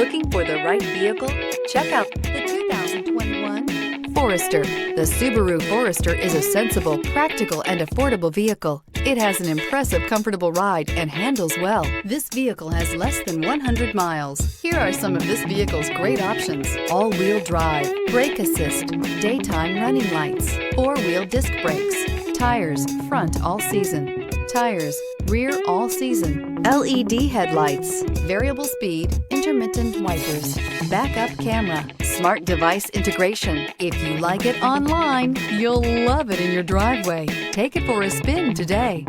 Looking for the right vehicle? Check out the 2021 Forester. The Subaru Forester is a sensible, practical, and affordable vehicle. It has an impressive, comfortable ride and handles well. This vehicle has less than 100 miles. Here are some of this vehicle's great options: all-wheel drive, brake assist, daytime running lights, four-wheel disc brakes, tires front all season, tires rear all season, LED headlights, variable speed, intermittent wipers, backup camera, smart device integration. If you like it online, you'll love it in your driveway. Take it for a spin today.